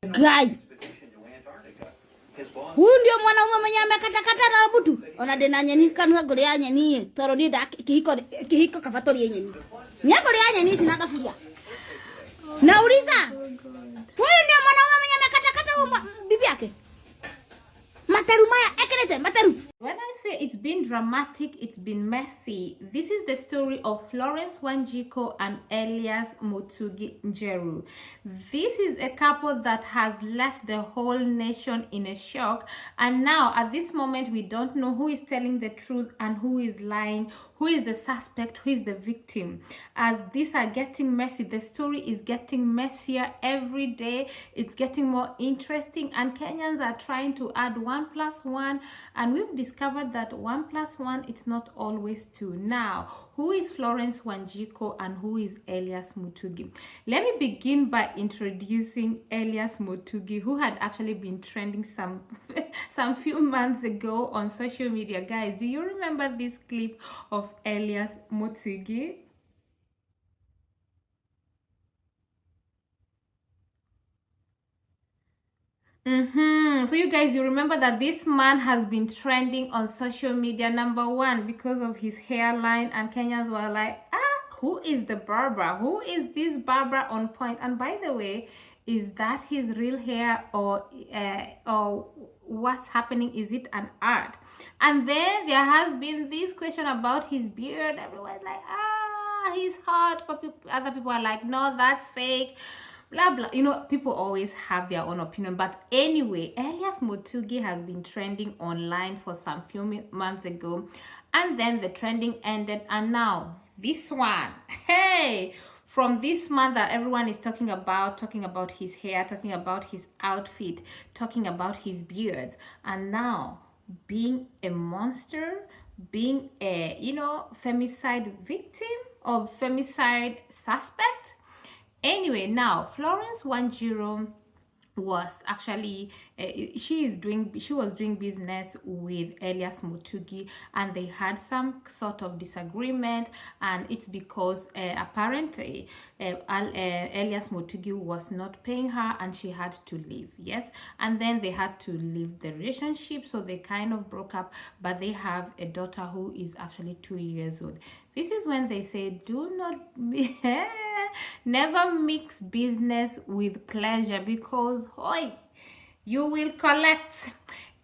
Guy. Huyu ndio mwanaume mwenye amekatakata na butu. Ona dena nyeni kanwa ngori ya nyeni toro ni nda kihiko kafatori ya nyeni. Nyakori ya nyeni sina kafuria. Nauliza. Huyu ndio mwanaume mwenye amekatakata bibi yake. Mataru maya ekelete mataru. When I say it's been dramatic, it's been messy. This is the story of Florence Wanjiku and Elias Mutugi Njeru. This is a couple that has left the whole nation in a shock. And now, at this moment, we don't know who is telling the truth and who is lying, who is the suspect, who is the victim. As these are getting messy, the story is getting messier every day. It's getting more interesting, and Kenyans are trying to add 1 + 1, and we've discovered that 1 + 1, it's not always 2. Now, who is Florence Wanjiku and who is Elias Mutugi? Let me begin by introducing Elias Mutugi, who had actually been trending some few months ago on social media. Guys, do you remember this clip of Elias Mutugi? So you guys, you remember that this man has been trending on social media, number one, because of his hairline, and Kenyans were like, who is the barber? Who is this barber on point? And by the way, is that his real hair or what's happening? Is it an art? And then there has been this question about his beard. Everyone's like, he's hot, but other people are like, no, that's fake. Blah blah, you know, people always have their own opinion. But anyway, Elias Mutugi has been trending online for some few months ago, and then the trending ended, and now this one, hey, from this month that everyone is talking about his hair, talking about his outfit, talking about his beards, and now being a monster, being a, you know, femicide victim or femicide suspect. Anyway, now Florence Wanjiku was actually she was doing business with Elias Mutugi, and they had some sort of disagreement, and it's because apparently Elias Mutugi was not paying her and she had to leave. Yes, and then they had to leave the relationship, so they kind of broke up, but they have a daughter who is actually 2 years old. This is when they say, do not never mix business with pleasure, because you will collect.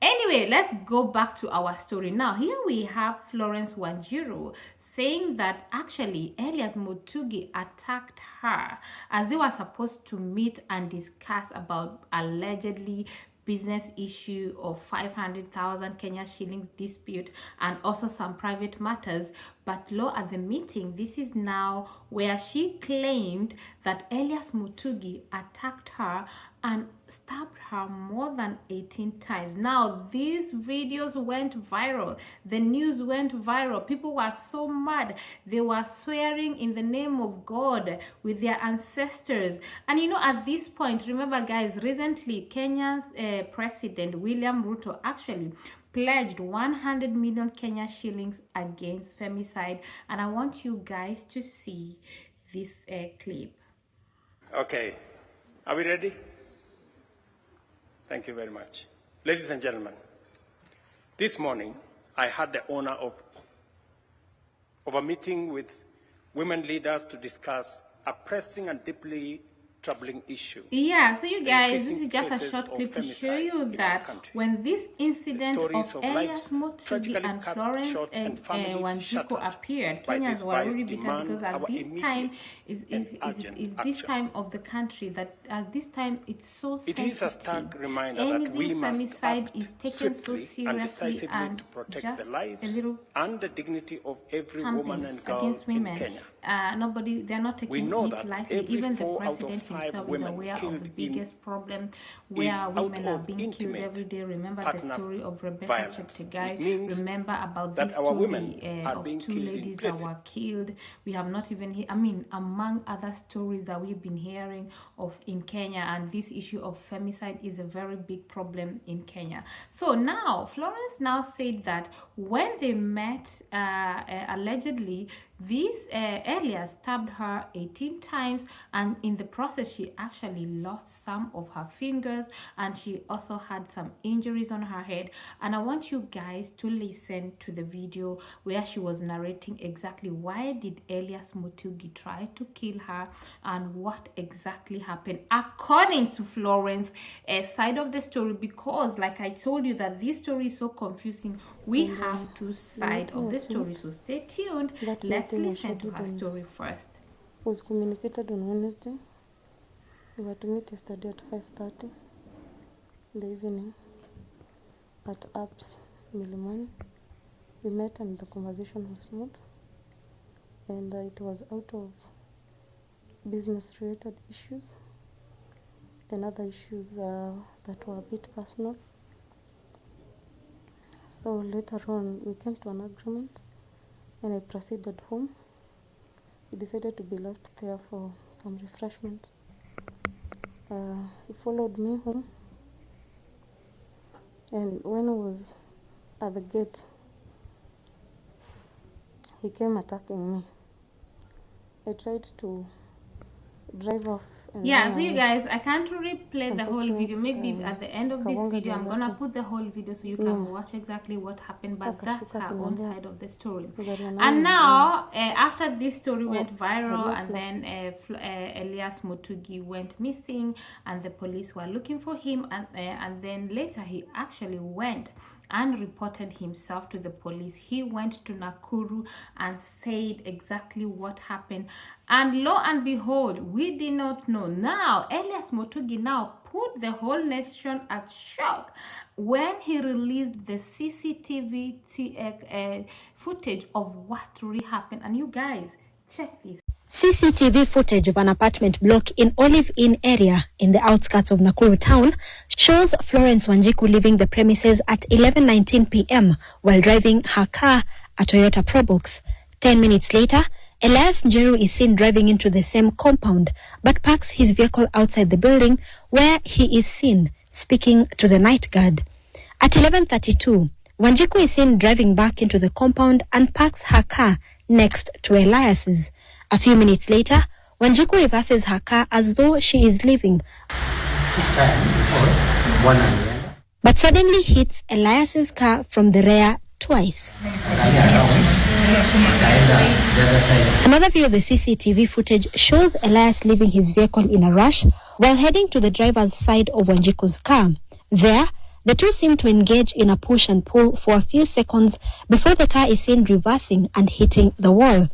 Anyway, let's go back to our story. Now, here we have Florence Wanjiku saying that actually Elias Mutugi attacked her as they were supposed to meet and discuss about allegedly business issue of 500,000 Kenya shillings dispute and also some private matters. But lo, at the meeting, this is now where she claimed that Elias Mutugi attacked her and stabbed her more than 18 times. Now, these videos went viral. The news went viral. People were so mad. They were swearing in the name of God with their ancestors. And you know, at this point, remember guys, recently Kenya's President William Ruto actually pledged 100 million Kenya shillings against femicide. And I want you guys to see this clip. Okay, are we ready? Thank you very much. Ladies and gentlemen, this morning I had the honor of a meeting with women leaders to discuss a pressing and deeply troubling issue. Yeah, so you guys, this is just a short clip to show you that when this incident of Elias Mutugi and Florence Wanjiku appeared, Kenyans were really bitter, because at this time is this time of the country that at this time it's so sensitive. It is a stark reminder that we must act is taken so seriously, and to protect the lives and the dignity of every woman and girl against women. In Kenya. They're not taking it lightly. Even the president himself is aware of the biggest problem where women are being killed every day. Remember the story of Rebecca Cheptegei. Remember about this story of 2 ladies that were killed. We have not even, among other stories that we've been hearing of in Kenya, and this issue of femicide is a very big problem in Kenya. So now, Florence now said that when they met, allegedly, This Elias stabbed her 18 times, and in the process she actually lost some of her fingers, and she also had some injuries on her head. And I want you guys to listen to the video where she was narrating exactly why did Elias Mutugi try to kill her and what exactly happened according to Florence side of the story, because like I told you that this story is so confusing. We have two sides of the story, so stay tuned. Let's listen to her story first. Was communicated on Wednesday. We were to meet yesterday at 5:30 in the evening at Apps Milimani. We met and the conversation was smooth, and it was out of business-related issues and other issues that were a bit personal. So later on, we came to an agreement, and I proceeded home. We decided to be left there for some refreshment. He followed me home, and when I was at the gate, he came attacking me. I tried to drive off. Yeah, so you guys, I can't replay the whole video. Maybe at the end of this video I'm gonna put the whole video so you can watch exactly what happened, but that's her own side of the story. And now after this story went viral, and then Elias Mutugi went missing and the police were looking for him, and then later he actually went and reported himself to the police. He went to Nakuru and said exactly what happened, and lo and behold, we did not know. Now Elias Mutugi now put the whole nation at shock when he released the CCTV footage of what really happened. And you guys, check this. CCTV footage of an apartment block in Olive Inn area in the outskirts of Nakuru town shows Florence Wanjiku leaving the premises at 11:19 p.m. while driving her car, a Toyota Probox. 10 minutes later, Elias Njeru is seen driving into the same compound but parks his vehicle outside the building, where he is seen speaking to the night guard. At 11:32, Wanjiku is seen driving back into the compound and parks her car next to Elias's. A few minutes later, Wanjiku reverses her car as though she is leaving, but suddenly hits Elias's car from the rear twice. Another view of the CCTV footage shows Elias leaving his vehicle in a rush while heading to the driver's side of Wanjiku's car. There, the two seem to engage in a push and pull for a few seconds before the car is seen reversing and hitting the wall.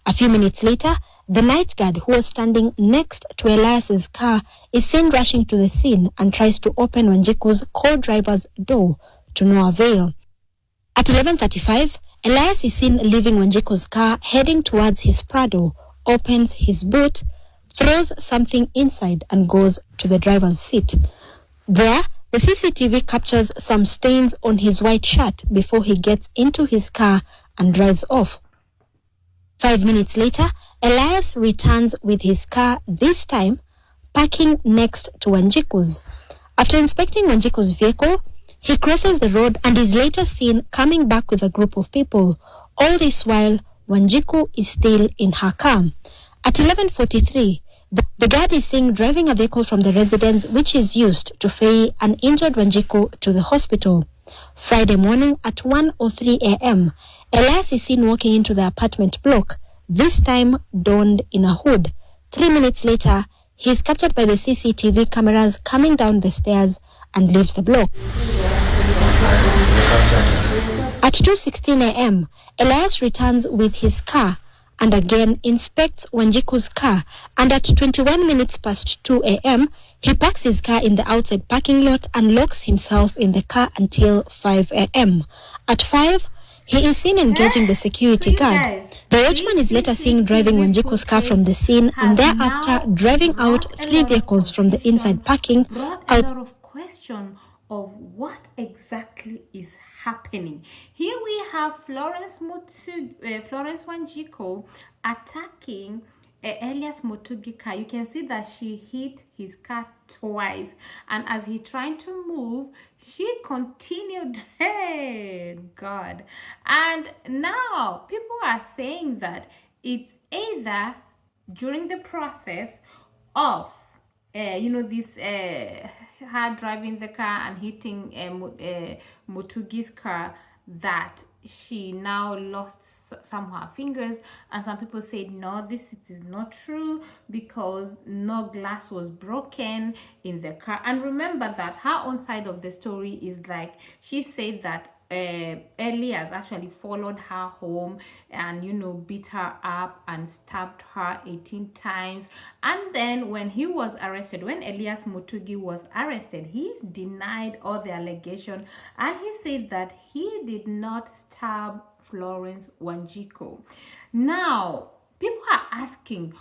A few minutes later, the night guard who was standing next to Elias's car is seen rushing to the scene and tries to open Wanjiku's co-driver's door, to no avail. At 11:35, Elias is seen leaving Wanjiku's car heading towards his Prado, opens his boot, throws something inside and goes to the driver's seat. There, the CCTV captures some stains on his white shirt before he gets into his car and drives off. 5 minutes later, Elias returns with his car, this time parking next to Wanjiku's. After inspecting Wanjiku's vehicle, he crosses the road and is later seen coming back with a group of people. All this while, Wanjiku is still in her car. At 11:43, the guard is seen driving a vehicle from the residence which is used to ferry an injured Wanjiku to the hospital. Friday morning at 1:03 a.m., Elias is seen walking into the apartment block, this time donned in a hood. 3 minutes later, he is captured by the CCTV cameras coming down the stairs and leaves the block. At 2:16 a.m., Elias returns with his car and again inspects Wanjiku's car, and at 21 minutes past 2 a.m., he parks his car in the outside parking lot and locks himself in the car until 5 a.m. At 5, he is seen engaging the security guard. The watchman is later seen driving Wanjiku's car from the scene and thereafter driving out 3 vehicles from the inside parking out. A lot of question of what exactly is happening. Here we have Florence Wanjiku attacking Elias Mutugi car. You can see that she hit his car twice, and as he trying to move, she continued. Hey God. And now people are saying that it's either during the process of this her driving the car and hitting Mutugi's car, that she now lost some of her fingers. And some people said no, this is not true because no glass was broken in the car. And remember that her own side of the story is like, she said that Elias actually followed her home and beat her up and stabbed her 18 times. And then when he was arrested, when Elias Mutugi was arrested, he's denied all the allegation, and he said that he did not stab Florence Wanjiku. Now people are asking,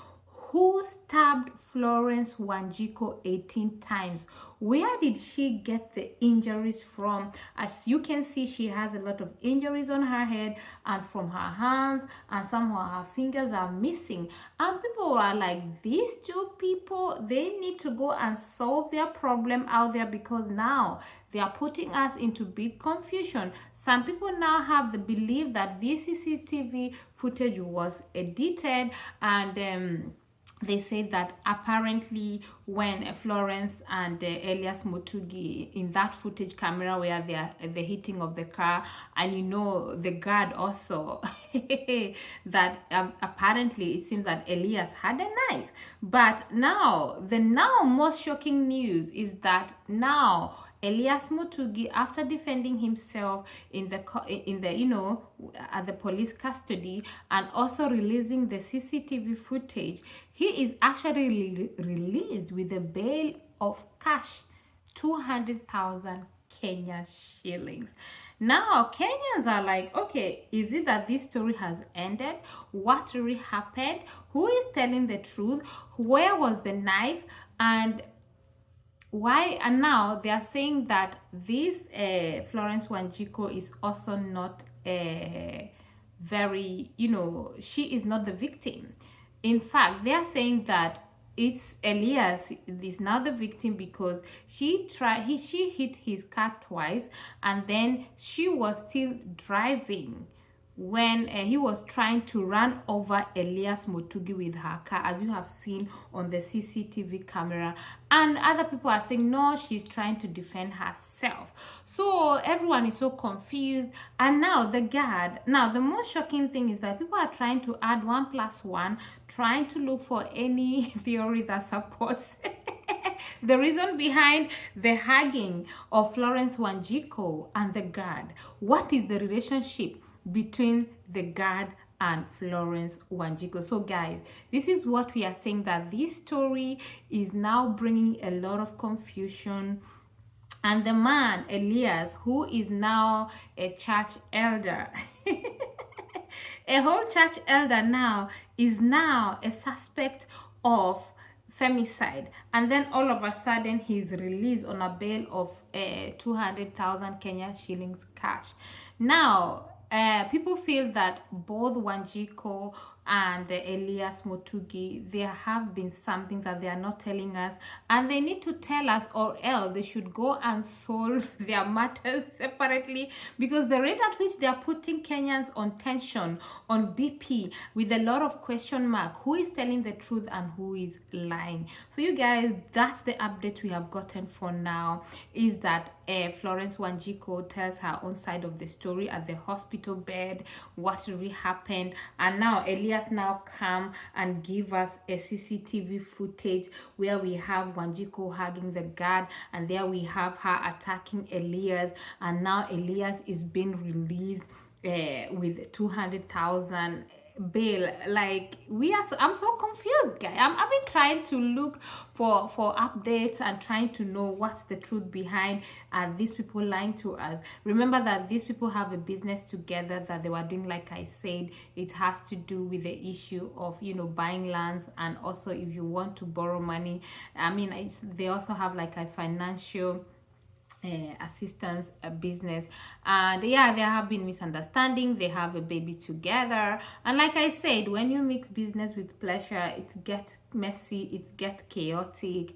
who stabbed Florence Wanjiku 18 times? Where did she get the injuries from? As you can see, she has a lot of injuries on her head and from her hands, and some of her fingers are missing. And people are like, these two people, they need to go and solve their problem out there, because now they are putting us into big confusion. Some people now have the belief that this CCTV footage was edited, and they said that apparently when Florence and Elias Mutugi, in that footage camera where they are the hitting of the car, and the guard also that apparently it seems that Elias had a knife. But now the most shocking news is that now Elias Mutugi, after defending himself in the at the police custody and also releasing the CCTV footage, he is actually released with a bail of cash, 200,000 Kenya shillings. Now Kenyans are like, okay, is it that this story has ended? What really happened? Who is telling the truth? Where was the knife? And why? And now they are saying that this Florence Wanjiku is also not very, she is not the victim. In fact, they are saying that it's Elias is now the victim, because she hit his car twice, and then she was still driving when he was trying to run over Elias Mutugi with her car, as you have seen on the CCTV camera. And other people are saying, no, she's trying to defend herself. So everyone is so confused. And now the guard, now the most shocking thing is that people are trying to add 1 + 1, trying to look for any theory that supports the reason behind the hugging of Florence Wanjiku and the guard. What is the relationship between the guard and Florence Wanjiku? So guys, this is what we are saying, that this story is now bringing a lot of confusion. And the man Elias, who is now a church elder a whole church elder now, is now a suspect of femicide, and then all of a sudden he's released on a bail of 200,000 Kenya shillings cash. Now people feel that both Wanjiku and Elias Mutugi, there have been something that they are not telling us, and they need to tell us, or else they should go and solve their matters separately, because the rate at which they are putting Kenyans on tension, on BP, with a lot of question mark, who is telling the truth and who is lying. So you guys, that's the update we have gotten for now, is that Florence Wanjiku tells her own side of the story at the hospital bed, what really happened. And now Elias now come and give us a CCTV footage where we have Wanjiku hugging the guard, and there we have her attacking Elias, and now Elias is being released with 200,000 bail. Like, I'm so confused, guys. I've been trying to look for updates and trying to know what's the truth behind these people lying to us. Remember that these people have a business together that they were doing. Like I said, it has to do with the issue of buying lands, and also if you want to borrow money, I mean, they also have like a financial assistance business. And yeah, there have been misunderstanding. They have a baby together, and like I said, when you mix business with pleasure, it gets messy, it gets chaotic.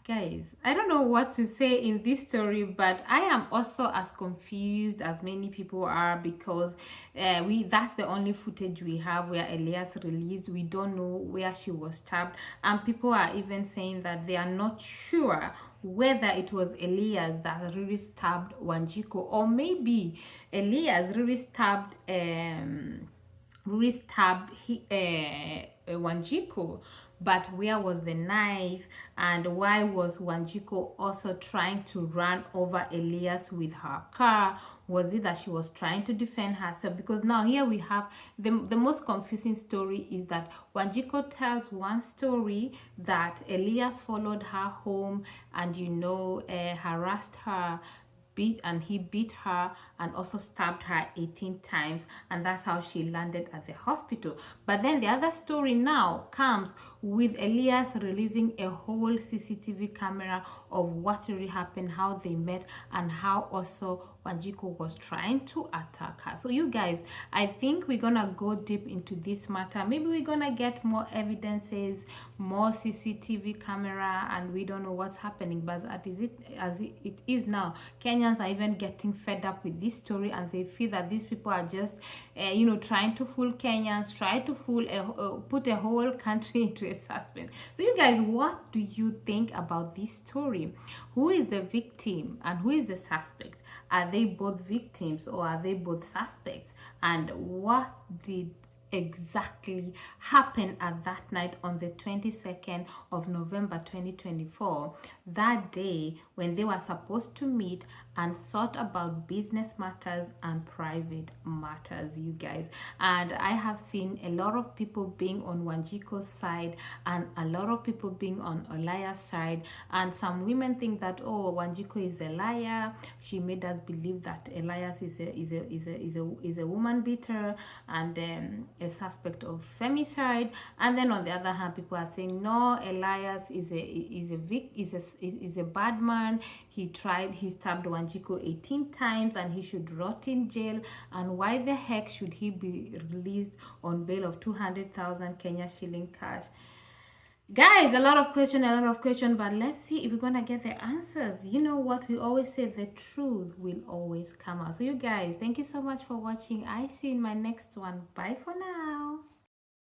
guys, I don't know what to say in this story, but I am also as confused as many people are, because that's the only footage we have where Elias released. We don't know where she was stabbed, and people are even saying that they are not sure whether it was Elias that really stabbed Wanjiku, or maybe Elias really stabbed Wanjiku, but where was the knife, and why was Wanjiku also trying to run over Elias with her car? Was it that she was trying to defend herself? Because now here we have the most confusing story is that Wanjiku tells one story that Elias followed her home and harassed her, he beat her and also stabbed her 18 times, and that's how she landed at the hospital. But then the other story now comes with Elias releasing a whole CCTV camera of what really happened, how they met, and how also Wanjiku was trying to attack her. So you guys, I think we're gonna go deep into this matter. Maybe we're gonna get more evidences, more CCTV camera, and we don't know what's happening. But as it is now, Kenyans are even getting fed up with this story, and they feel that these people are just trying to fool Kenyans, try to put a whole country into a suspense. So you guys, what do you think about this story? Who is the victim and who is the suspect? Are they both victims or are they both suspects? And what did exactly happened at that night on the 22nd of November 2024, that day when they were supposed to meet and sort about business matters and private matters, you guys. And I have seen a lot of people being on Wanjiku's side and a lot of people being on Elias' side, and some women think that, oh, Wanjiku is a liar, she made us believe that Elias is a woman beater and a suspect of femicide. And then on the other hand, people are saying no, Elias is a bad man. He stabbed Wanjiku 18 times and he should rot in jail. And why the heck should he be released on bail of 200,000 Kenya shilling cash? Guys, a lot of question, but let's see if we're gonna get the answers. You know what we always say, the truth will always come out. So you guys, thank you so much for watching. I see you in my next one. Bye for now.